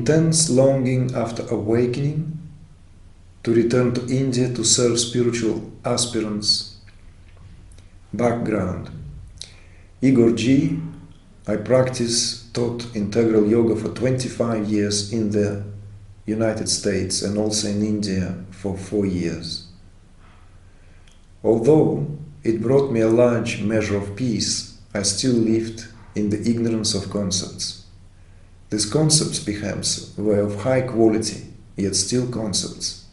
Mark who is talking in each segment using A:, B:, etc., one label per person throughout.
A: intense longing after awakening to return to India to serve spiritual aspirants. Background. Igor G. I taught integral yoga for 25 years in the United States and also in India for 4 years. Although it brought me a large measure of peace, I still lived in the ignorance of concepts. These concepts perhaps were of high quality, yet still concepts.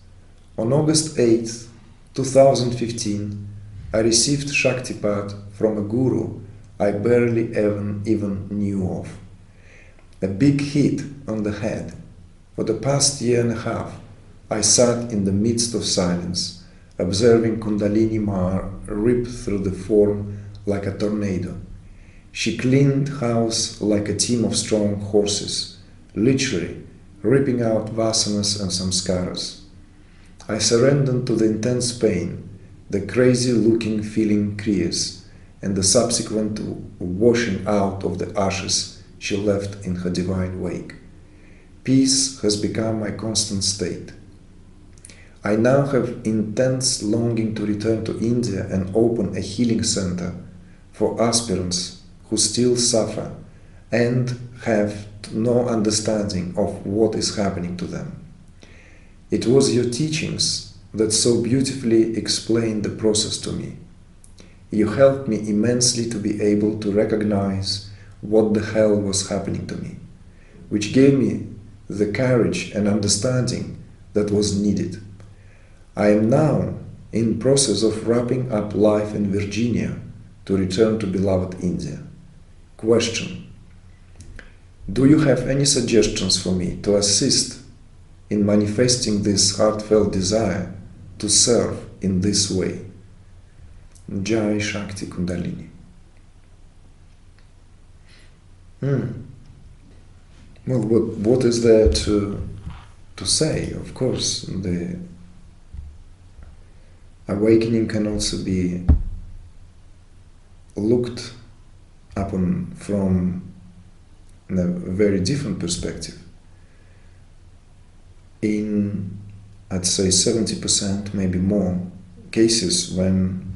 A: On August 8, 2015, I received Shaktipat from a guru I barely even knew of. A big hit on the head. For the past year and a half, I sat in the midst of silence, observing Kundalini Ma rip through the form like a tornado. She cleaned house like a team of strong horses, literally ripping out vasanas and samskaras. I surrendered to the intense pain, the crazy-looking feeling kriyas, and the subsequent washing out of the ashes she left in her divine wake. Peace has become my constant state. I now have intense longing to return to India and open a healing center for aspirants who still suffer and have no understanding of what is happening to them. It was your teachings that so beautifully explained the process to me. You helped me immensely to be able to recognize what the hell was happening to me, which gave me the courage and understanding that was needed. I am now in process of wrapping up life in Virginia to return to beloved India. Question. Do you have any suggestions for me to assist in manifesting this heartfelt desire to serve in this way? Jai Shakti Kundalini. Well, what is there to say? Of course, the awakening can also be looked upon from a very different perspective. In, I'd say 70%, maybe more, cases when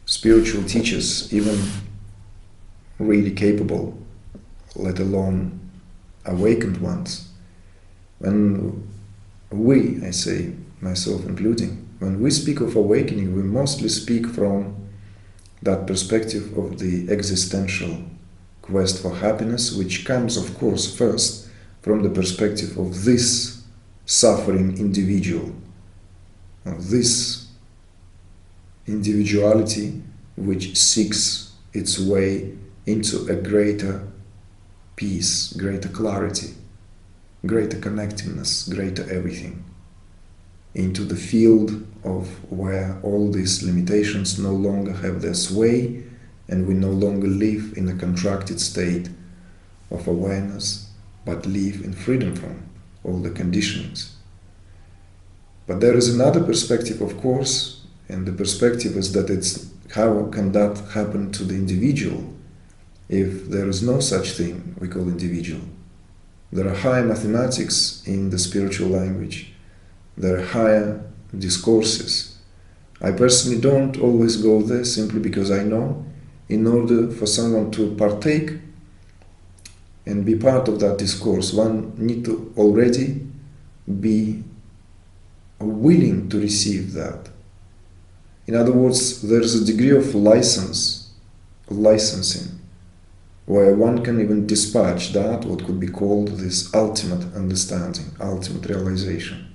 A: spiritual teachers, even really capable, let alone awakened ones, when we, I say myself including, when we speak of awakening, we mostly speak from that perspective of the existential quest for happiness, which comes, of course, first from the perspective of this suffering individual, of this individuality which seeks its way into a greater peace, greater clarity, greater connectedness, greater everything, into the field of where all these limitations no longer have their sway and we no longer live in a contracted state of awareness but live in freedom from all the conditionings. But there is another perspective, of course, and the perspective is that it's how can that happen to the individual if there is no such thing we call individual. There are higher mathematics in the spiritual language. There are higher discourses. I personally don't always go there simply because I know in order for someone to partake and be part of that discourse, one need to already be willing to receive that. In other words, there is a degree of licensing, where one can even dispatch that, what could be called this ultimate understanding, ultimate realization,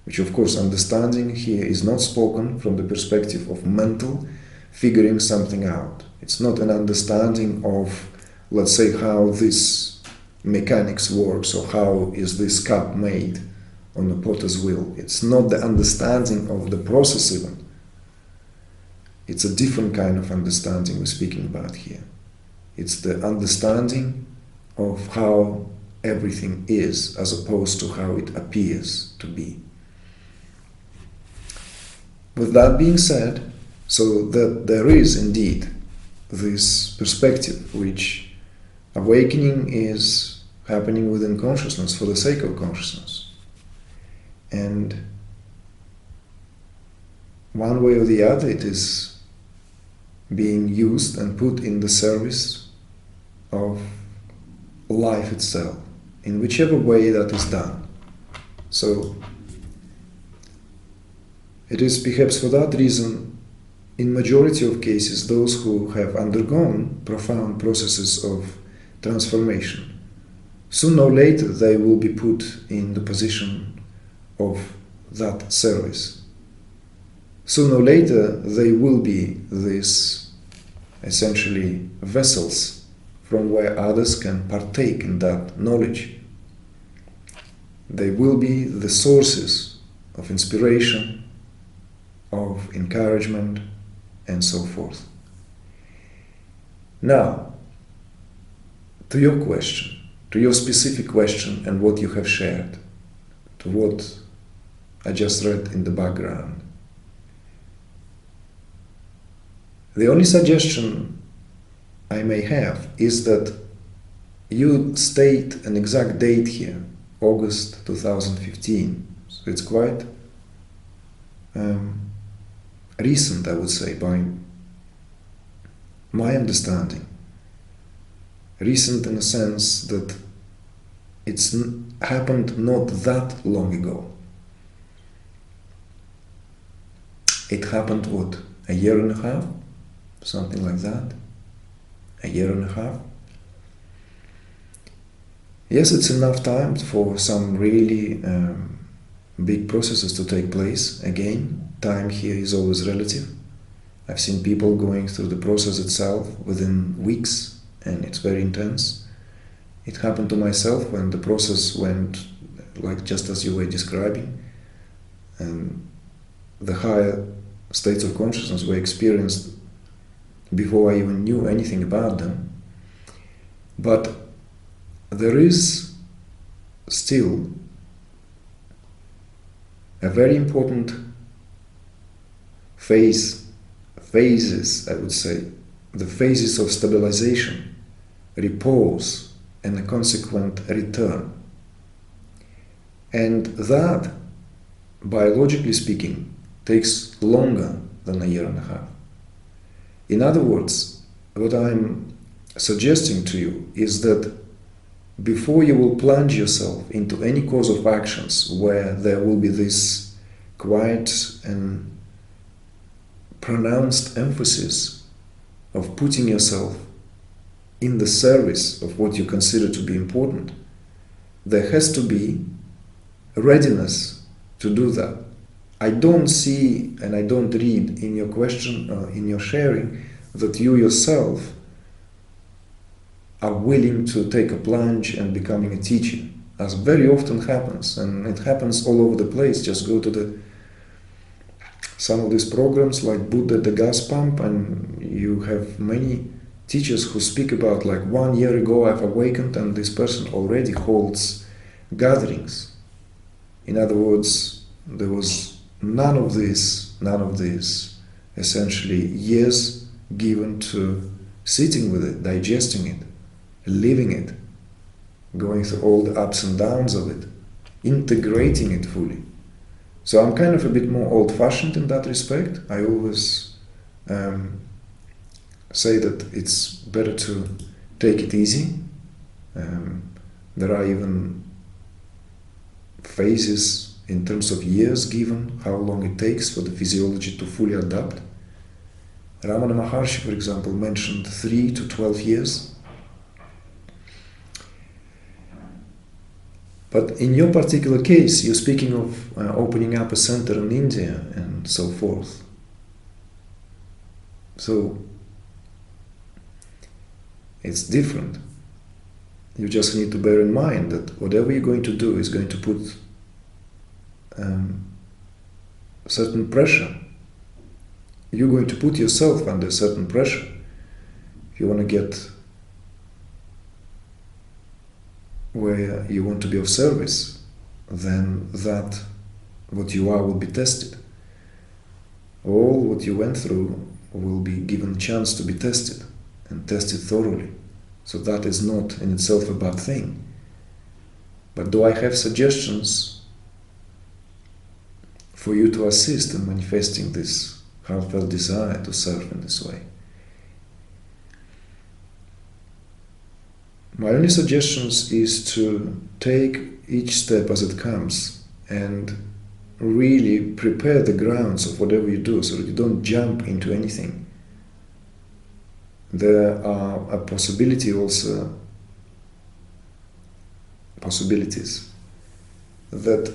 A: which of course understanding here is not spoken from the perspective of mental figuring something out. It's not an understanding of, let's say, how this mechanics works or how is this cup made on a potter's wheel. It's not the understanding of the process even. It's a different kind of understanding we're speaking about here. It's the understanding of how everything is as opposed to how it appears to be. With that being said, so that there is indeed this perspective which awakening is happening within consciousness for the sake of consciousness. And one way or the other, it is being used and put in the service of life itself, in whichever way that is done. So it is perhaps for that reason, in majority of cases, those who have undergone profound processes of transformation, sooner or later they will be put in the position of that service. Sooner or later they will be these essentially vessels from where others can partake in that knowledge. They will be the sources of inspiration, of encouragement, and so forth. Now, to your question, to your specific question and what you have shared, to what I just read in the background. The only suggestion I may have is that you state an exact date here, August 2015. So it's quite recent, I would say, by my understanding. Recent in the sense that it's happened not that long ago. It happened, what, a year and a half? Something like that. A year and a half. Yes, it's enough time for some really big processes to take place. Again, time here is always relative. I've seen people going through the process itself within weeks, and it's very intense. It happened to myself when the process went like just as you were describing, and the higher states of consciousness were experienced before I even knew anything about them. But there is still a very important phases, I would say, the phases of stabilization, repose, and a consequent return. And that, biologically speaking, takes longer than a year and a half. In other words, what I'm suggesting to you is that before you will plunge yourself into any course of actions where there will be this quiet and pronounced emphasis of putting yourself in the service of what you consider to be important, there has to be a readiness to do that. I don't see and I don't read in your question, in your sharing, that you yourself are willing to take a plunge and becoming a teacher, as very often happens, and it happens all over the place. Just go to some of these programs like Buddha at the gas pump, and you have many teachers who speak about, like, 1 year ago I've awakened and this person already holds gatherings. In other words, there was none of this essentially years given to sitting with it, digesting it, living it, going through all the ups and downs of it, integrating it fully. So I'm kind of a bit more old-fashioned in that respect. I always say that it's better to take it easy. There are even phases in terms of years given, how long it takes for the physiology to fully adapt. Ramana Maharshi, for example, mentioned 3 to 12 years. But in your particular case, you're speaking of opening up a center in India and so forth. So it's different. You just need to bear in mind that whatever you're going to do is going to put certain pressure. You're going to put yourself under certain pressure. If you want to get where you want to be of service, then that what you are will be tested. All what you went through will be given a chance to be tested, and tested thoroughly. So that is not in itself a bad thing. But do I have suggestions for you to assist in manifesting this heartfelt desire to serve in this way? My only suggestions is to take each step as it comes and really prepare the grounds of whatever you do so that you don't jump into anything. There are a possibilities that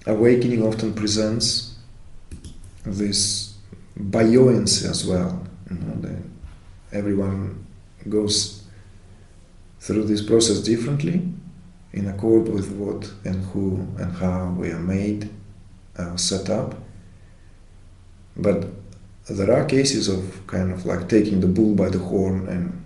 A: awakening often presents this buoyancy as well. Everyone goes through this process differently, in accord with what and who and how we are made, set up. But there are cases of kind of like taking the bull by the horn, and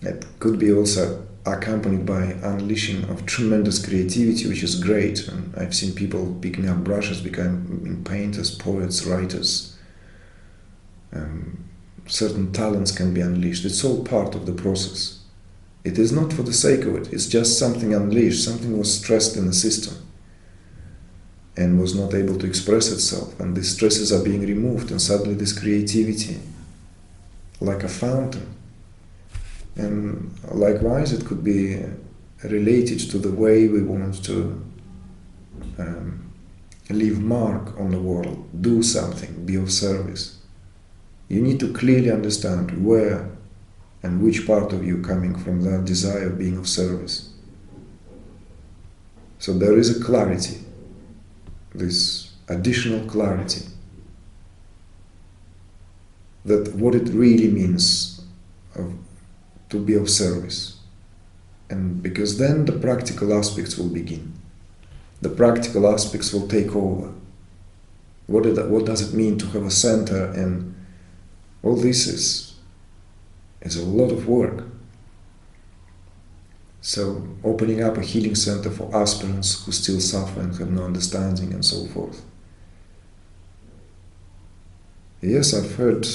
A: it could be also accompanied by unleashing of tremendous creativity, which is great. And I've seen people picking up brushes, becoming painters, poets, writers. Certain talents can be unleashed. It's all part of the process. It is not for the sake of it. It's just something unleashed. Something was stressed in the system and was not able to express itself. And these stresses are being removed, and suddenly this creativity, like a fountain. And likewise, it could be related to the way we want to leave mark on the world, do something, be of service. You need to clearly understand where and which part of you coming from that desire of being of service. So there is a clarity, this additional clarity, that what it really means to be of service. And because then the practical aspects will begin. The practical aspects will take over. What does it mean to have a center? And all this is a lot of work. So opening up a healing center for aspirants who still suffer and have no understanding and so forth. Yes, I've heard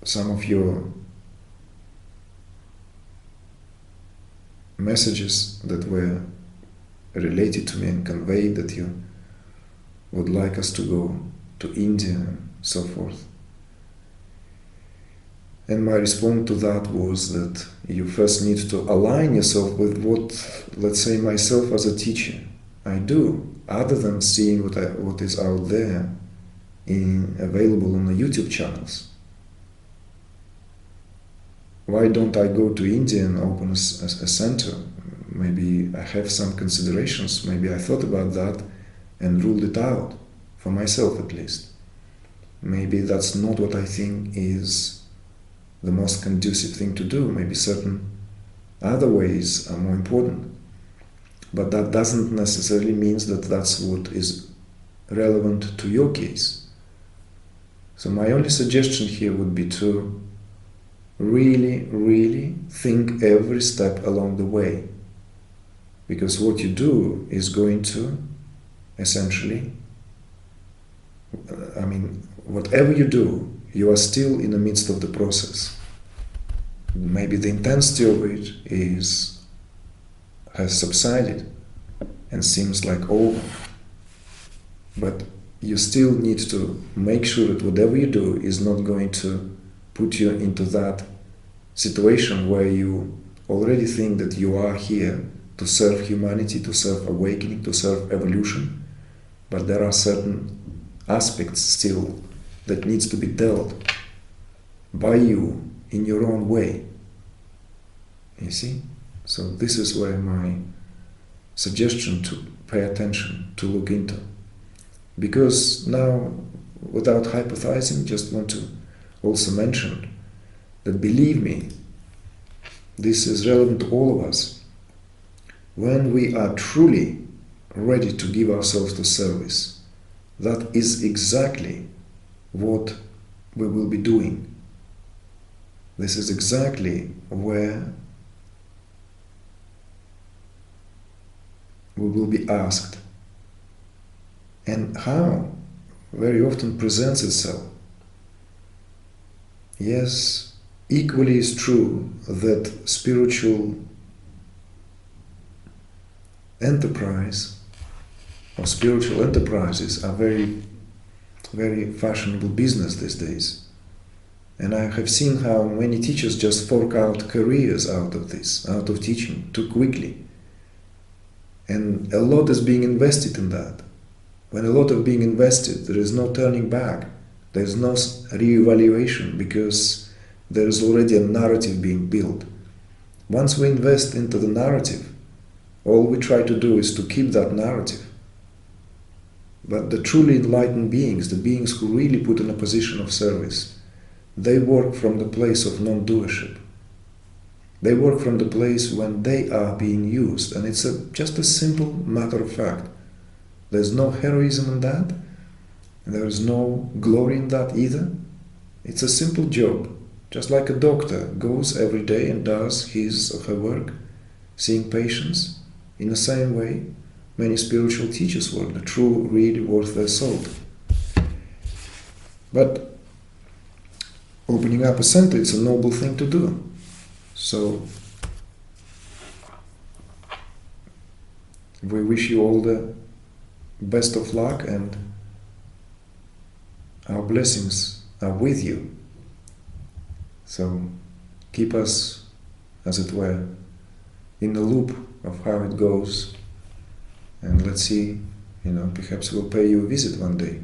A: some of your messages that were related to me and conveyed that you would like us to go to India and so forth. And my response to that was that you first need to align yourself with what, let's say, myself as a teacher, I do, other than seeing what is out there available on the YouTube channels. Why don't I go to India and open a center? Maybe I have some considerations, maybe I thought about that and ruled it out, for myself at least. Maybe that's not what I think is the most conducive thing to do. Maybe certain other ways are more important. But that doesn't necessarily mean that that's what is relevant to your case. So my only suggestion here would be to really, really think every step along the way. Because what you do is going to essentially, whatever you do, you are still in the midst of the process. Maybe the intensity of it has subsided and seems like over. But you still need to make sure that whatever you do is not going to put you into that situation where you already think that you are here to serve humanity, to serve awakening, to serve evolution, but there are certain aspects still that needs to be dealt by you in your own way. You see? So this is where my suggestion to pay attention, to look into. Because now, without hypothesizing, just want to also mention that, believe me, this is relevant to all of us. When we are truly ready to give ourselves to service, that is exactly what we will be doing. This is exactly where we will be asked. And how very often presents itself. Yes, equally is true that spiritual enterprise or spiritual enterprises are very, very fashionable business these days. And I have seen how many teachers just fork out careers out of this, out of teaching, too quickly. And a lot is being invested in that. When a lot is being invested, there is no turning back. There is no re-evaluation because there is already a narrative being built. Once we invest into the narrative, all we try to do is to keep that narrative. But the truly enlightened beings, the beings who really put in a position of service, they work from the place of non-doership. They work from the place when they are being used, and it's just a simple matter of fact. There's no heroism in that, and there is no glory in that either. It's a simple job, just like a doctor goes every day and does his or her work, seeing patients. In the same way, many spiritual teachers work, the true, really worth their salt. But opening up a center, it's a noble thing to do. So we wish you all the best of luck, and our blessings are with you. So keep us, as it were, in the loop of how it goes, and let's see, perhaps we'll pay you a visit one day.